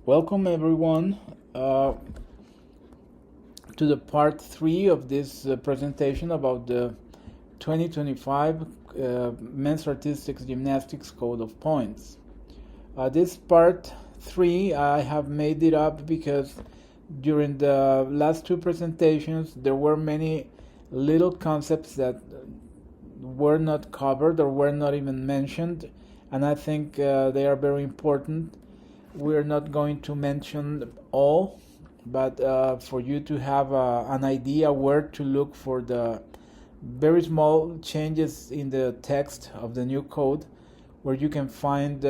Welcome everyone to the part 3 of this presentation about the 2025 Men's Artistic Gymnastics Code of Points. This part 3 I have made it up because during the last two presentations there were many little concepts that were not covered or were not even mentioned, and I think they are very important. We're not going to mention all, but for you to have an idea where to look for the very small changes in the text of the new code, where you can find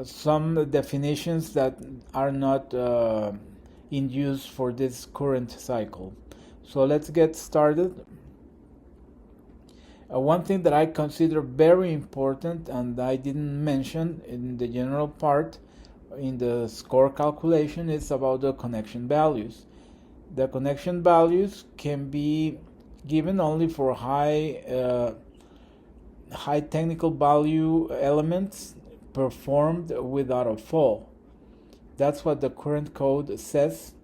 some definitions that are not in use for this current cycle. So let's get started. One thing that I consider very important and I didn't mention in the general part in the score calculation is about the connection values. The connection values can be given only for high technical value elements performed without a fall. That's what the current code says,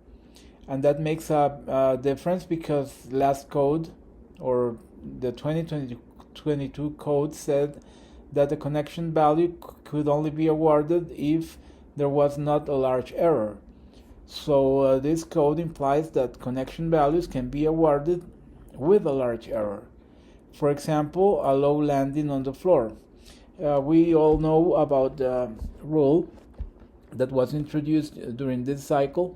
and that makes a difference because last code, or the 2022 code, said that the connection value could only be awarded if there was not a large error. So this code implies that connection values can be awarded with a large error. For example, a low landing on the floor. We all know about the rule that was introduced during this cycle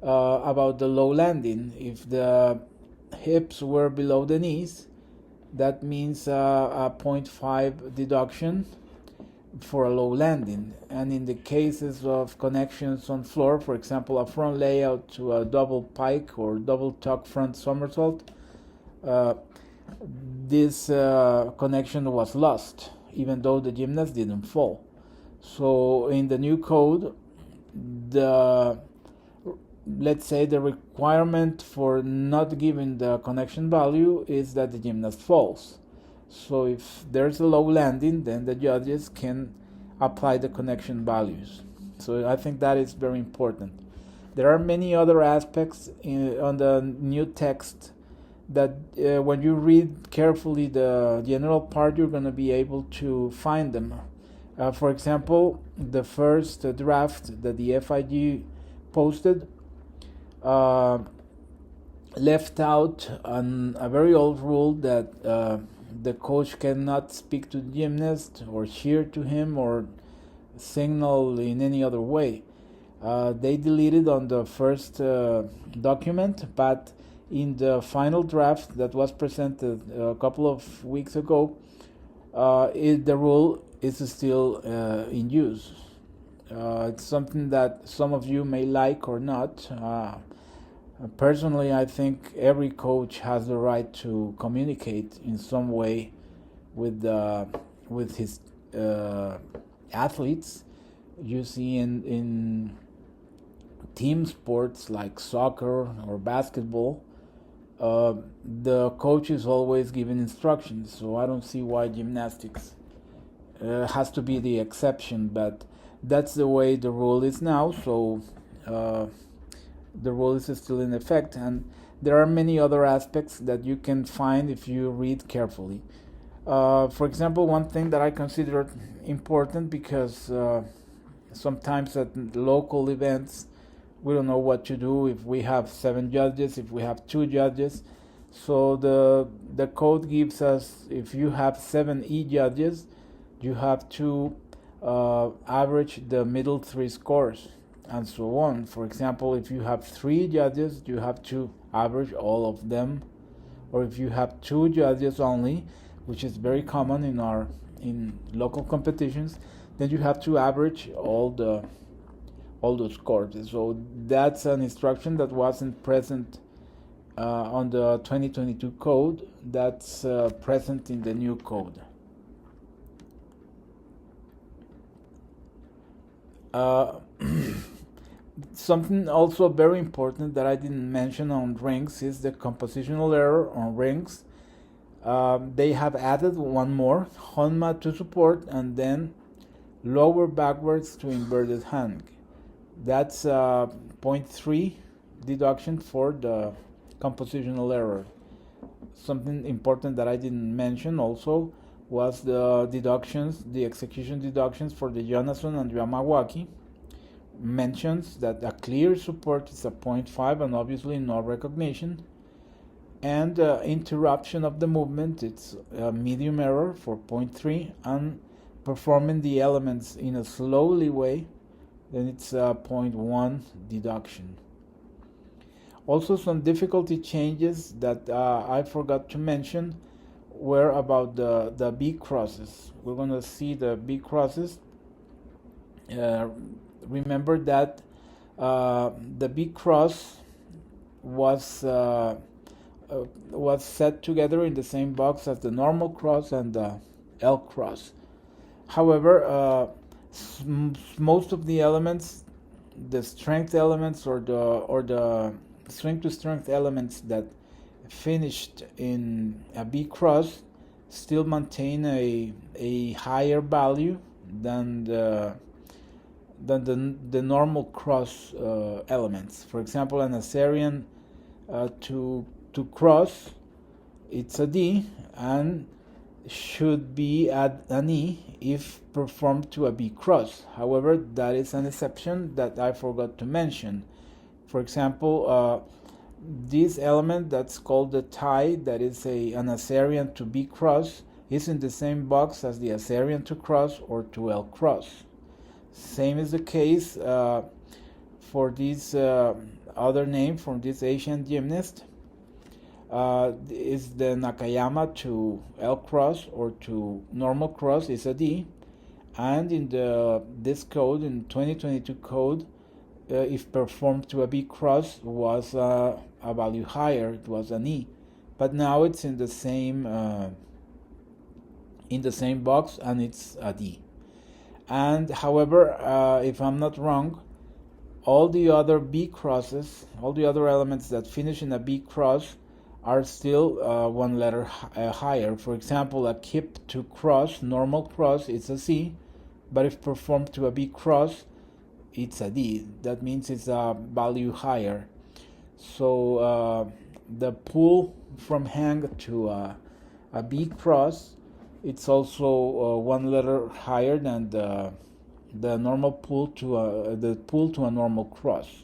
about the low landing. If the hips were below the knees, that means a 0.5 deduction for a low landing. And in the cases of connections on floor, for example, a front layout to a double pike or double tuck front somersault, this connection was lost, even though the gymnast didn't fall. So in the new code, let's say the requirement for not giving the connection value is that the gymnast falls. So if there's a low landing, then the judges can apply the connection values. So I think that is very important. There are many other aspects on the new text that when you read carefully the general part, you're going to be able to find them. For example, the first draft that the FIG posted left out a very old rule that the coach cannot speak to the gymnast or cheer to him or signal in any other way. They deleted on the first document, but in the final draft that was presented a couple of weeks ago, the rule is still in use. It's something that some of you may like or not. Personally, I think every coach has the right to communicate in some way with his athletes. You see in team sports like soccer or basketball, the coach is always giving instructions. So I don't see why gymnastics has to be the exception, but that's the way the rule is now. So the rule is still in effect, and there are many other aspects that you can find if you read carefully. For example, one thing that I consider important, because sometimes at local events we don't know what to do if we have 7 judges, if we have 2 judges. So the code gives us, if you have 7 judges, you have to average the middle 3 scores, and so on. For example, if you have 3 judges, you have to average all of them. Or if you have 2 judges only, which is very common in local competitions, then you have to average all those scores. So that's an instruction that wasn't present on the 2022 code. That's present in the new code. Something also very important that I didn't mention on rings is the compositional error on rings. They have added one more, Honma to support, and then lower backwards to inverted hang. That's 0.3 deduction for the compositional error. Something important that I didn't mention also was the deductions, the execution deductions for the Jonason and Yamawaki. Mentions that a clear support is a 0.5 and obviously no recognition. And interruption of the movement, it's a medium error for 0.3, and performing the elements in a slowly way, then it's a 0.1 deduction. Also, some difficulty changes that I forgot to mention were about the B crosses. We're going to see the B crosses. Remember that the B cross was set together in the same box as the normal cross and the L cross. However, most of the elements, the strength elements or the strength to strength elements that finished in a B cross still maintain a higher value than the normal cross elements. For example, an Assyrian to cross, it's a D and should be at an E if performed to a B cross. However, that is an exception that I forgot to mention. For example, this element that's called the tie, that is an Assyrian to B cross, is in the same box as the Assyrian to cross or to L cross. Same is the case for this other name from this Asian gymnast. Is the Nakayama to L cross or to normal cross is a D, and in this code, in 2022 code, if performed to a B cross was a value higher, it was an E, but now it's in the same box and it's a D. And however, if I'm not wrong, all the other B crosses, all the other elements that finish in a B cross are still one letter higher. For example, a kip to cross, normal cross, it's a C, but if performed to a B cross, it's a D. That means it's a value higher. So the pull from hang to a B cross, it's also one letter higher than the normal pull to a normal cross.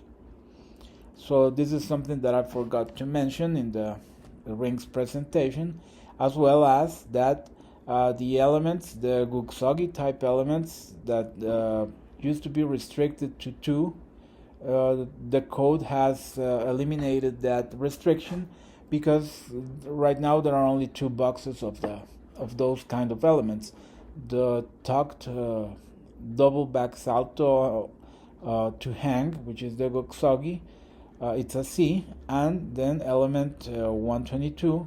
So this is something that I forgot to mention in the rings presentation, as well as that the elements, the Guksogi type elements that used to be restricted to 2, the code has eliminated that restriction, because right now there are only 2 boxes of those kind of elements. The tucked double back salto to hang, which is the Guksogi, it's a C, and then element 122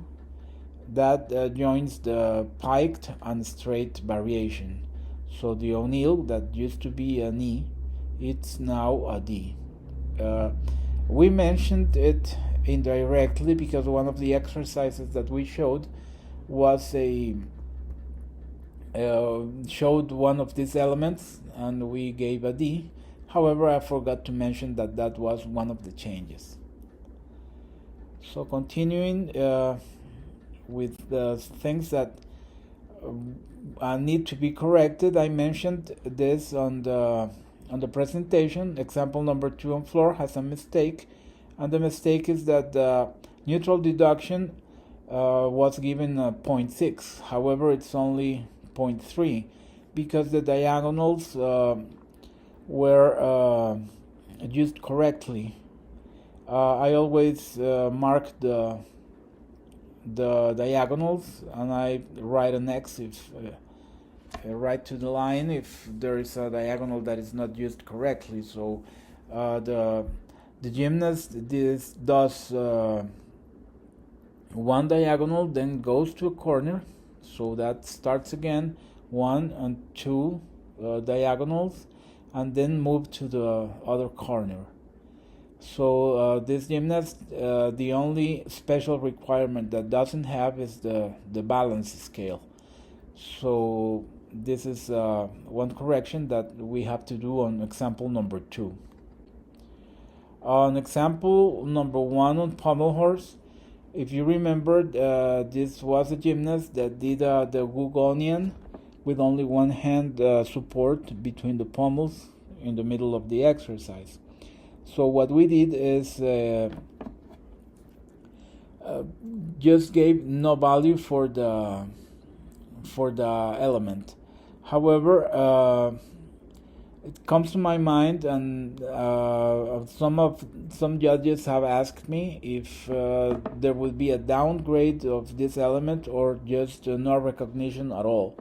that joins the piked and straight variation. So the O'Neill that used to be an E, it's now a D. We mentioned it indirectly because one of the exercises that we showed was showed one of these elements and we gave a D. However, I forgot to mention that was one of the changes. So continuing with the things that need to be corrected, I mentioned this on the presentation. Example number 2 on floor has a mistake, and the mistake is that the neutral deduction was given 0.6. However, it's only 0.3 because the diagonals were used correctly. I always mark the diagonals and I write an X if right to the line if there is a diagonal that is not used correctly. So the gymnast does one diagonal, then goes to a corner, so that starts again 1 and 2 diagonals, and then move to the other corner. So this gymnast, the only special requirement that doesn't have is the balance scale. So this is one correction that we have to do on example number 2. On example number 1 on pommel horse, if you remember, this was a gymnast that did the Gugonian with only one hand support between the pommels in the middle of the exercise. So what we did is just gave no value for the element. However, it comes to my mind, and some judges have asked me if there would be a downgrade of this element or just no recognition at all.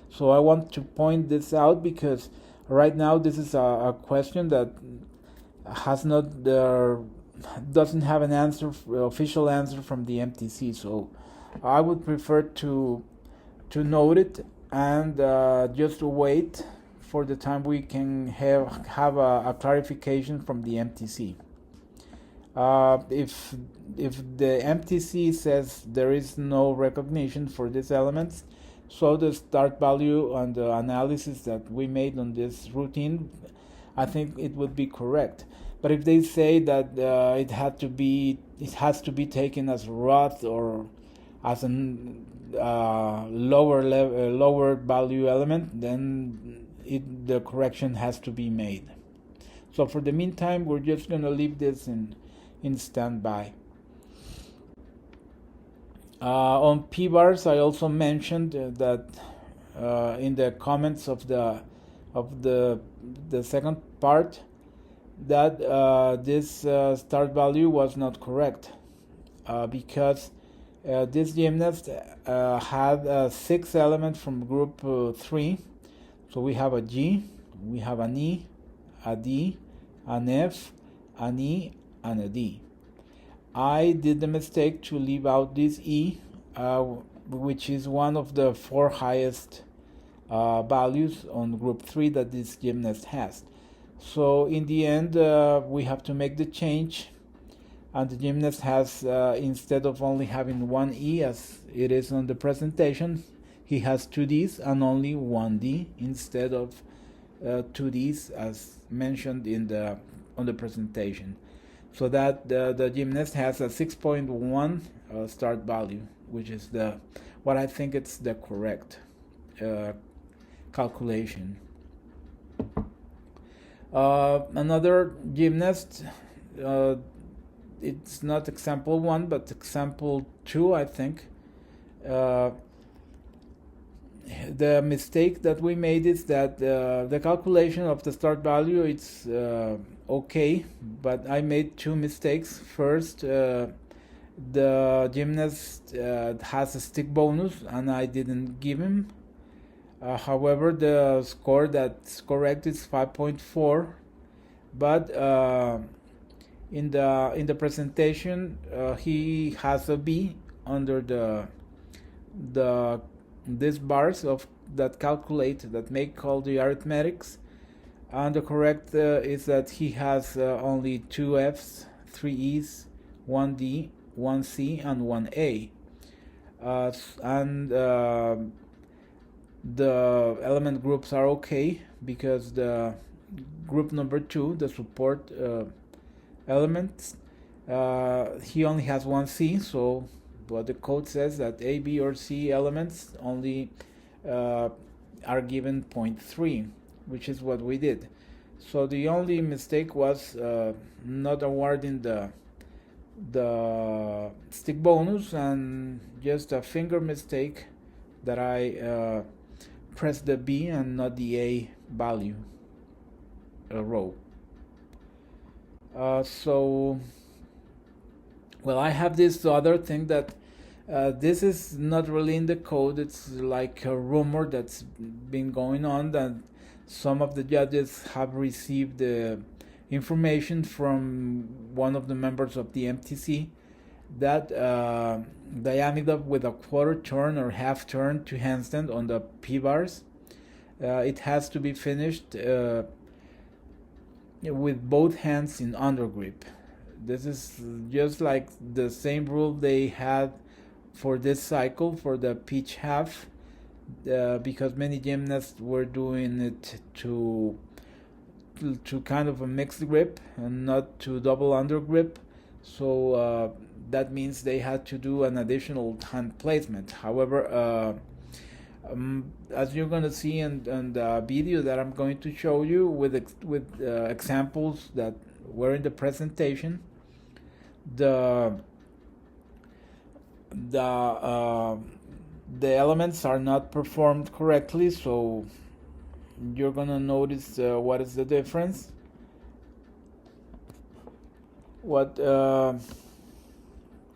So I want to point this out because right now this is a question that has not doesn't have an answer, official answer from the MTC. So I would prefer to note it and just wait for the time we can have a clarification from the MTC. If the MTC says there is no recognition for these elements, so the start value and the analysis that we made on this routine, I think it would be correct. But if they say that it has to be taken as Roth or as a lower value element, then the correction has to be made. So for the meantime, we're just going to leave this in standby. On p-bars, I also mentioned that in the comments of the second part that this start value was not correct because this gymnast had 6 elements from group 3. So we have a G, we have an E, a D, an F, an E, and a D. I did the mistake to leave out this E, which is one of the 4 highest values on group 3 that this gymnast has. So in the end, we have to make the change, and the gymnast has, instead of only having 1 E as it is on the presentation, he has 2 Ds and only 1 D instead of 2 Ds as mentioned on the presentation. So that the gymnast has a 6.1 start value, which is what I think it's the correct calculation. Another gymnast, it's not example 1 but example 2, I think. The mistake that we made is that the calculation of the start value, it's okay, but I made 2 mistakes. First, the gymnast has a stick bonus and I didn't give him. However, the score that's correct is 5.4, but in the presentation he has a B under these bars that make all the arithmetics, and the correct is that he has only 2 Fs, 3 Es, 1 D, 1 C, and 1 A, and the element groups are okay because the group number 2, the support elements, he only has 1 C, so what the code says that A, B, or C elements only are given 0.3, which is what we did. So the only mistake was not awarding the stick bonus, and just a finger mistake that I pressed the B and not the A value row. So, well, I have this other thing that this is not really in the code. It's like a rumor that's been going on, that some of the judges have received the information from one of the members of the MTC that diameter with a quarter turn or half turn to handstand on the P-bars, it has to be finished with both hands in undergrip. This is just like the same rule they had for this cycle for the pitch half, because many gymnasts were doing it to kind of a mixed grip and not to double under grip. So that means they had to do an additional hand placement. However, as you're going to see in the video that I'm going to show you with examples that were in the presentation, the elements are not performed correctly, so you're gonna notice what is the difference. What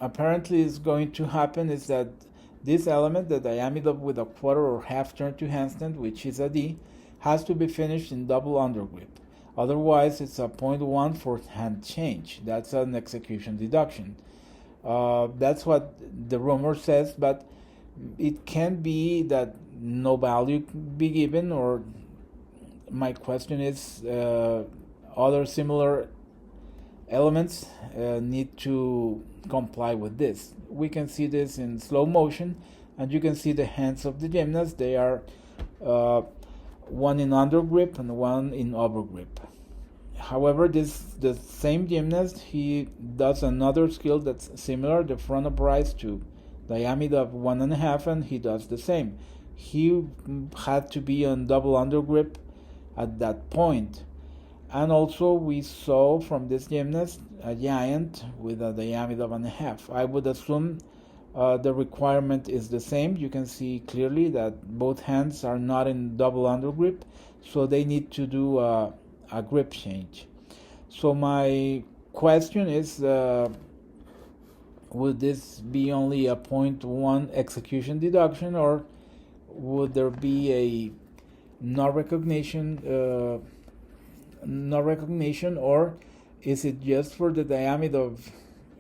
apparently is going to happen is that this element, the diameter with a quarter or half turn to handstand, which is a D, has to be finished in double under grip. Otherwise, it's a 0.1 for hand change. That's an execution deduction. That's what the rumor says, but it can be that no value be given, or my question is other similar elements need to comply with this. We can see this in slow motion, and you can see the hands of the gymnast. They are one in under grip and one in over grip. However, the same gymnast, he does another skill that's similar, the front uprights to diameter of 1.5, and he does the same. He had to be on double under grip at that point. And also we saw from this gymnast a giant with a diameter of 1.5. I would assume the requirement is the same. You can see clearly that both hands are not in double under grip, so they need to do a grip change. So my question is, would this be only a 0.1 execution deduction, or would there be a no recognition, or is it just for the diameter of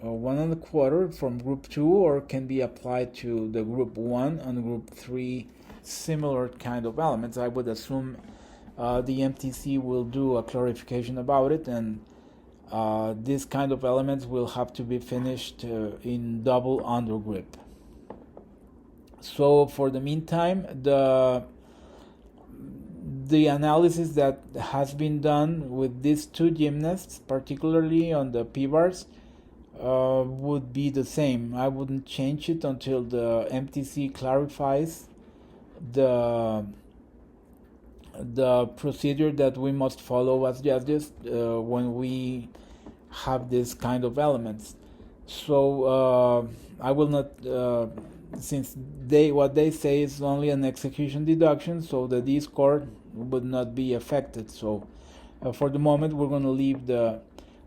1.25 from group 2, or can be applied to the group 1 and group 3 similar kind of elements? I would assume the MTC will do a clarification about it, and these kind of elements will have to be finished in double under grip. So for the meantime, the analysis that has been done with these two gymnasts, particularly on the P-bars, would be the same. I wouldn't change it until the MTC clarifies the procedure that we must follow as judges when we have this kind of elements. So I will not, since what they say is only an execution deduction, so the D score would not be affected. So for the moment, we're going to leave the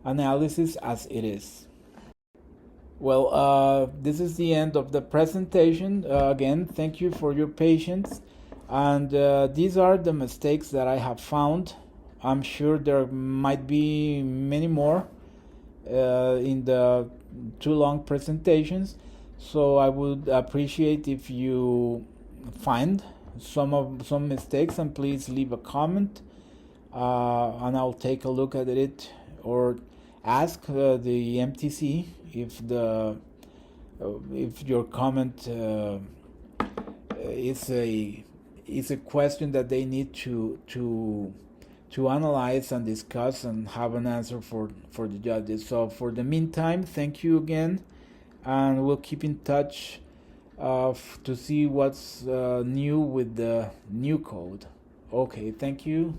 analysis as it is. Well, this is the end of the presentation. Again, thank you for your patience. And these are the mistakes that I have found. I'm sure there might be many more in the too long presentations. So I would appreciate if you find some mistakes, and please leave a comment, and I'll take a look at it, or ask the MTC if your comment is a question that they need to analyze and discuss and have an answer for the judges. So for the meantime, thank you again, and we'll keep in touch to see what's new with the new code. Okay, thank you.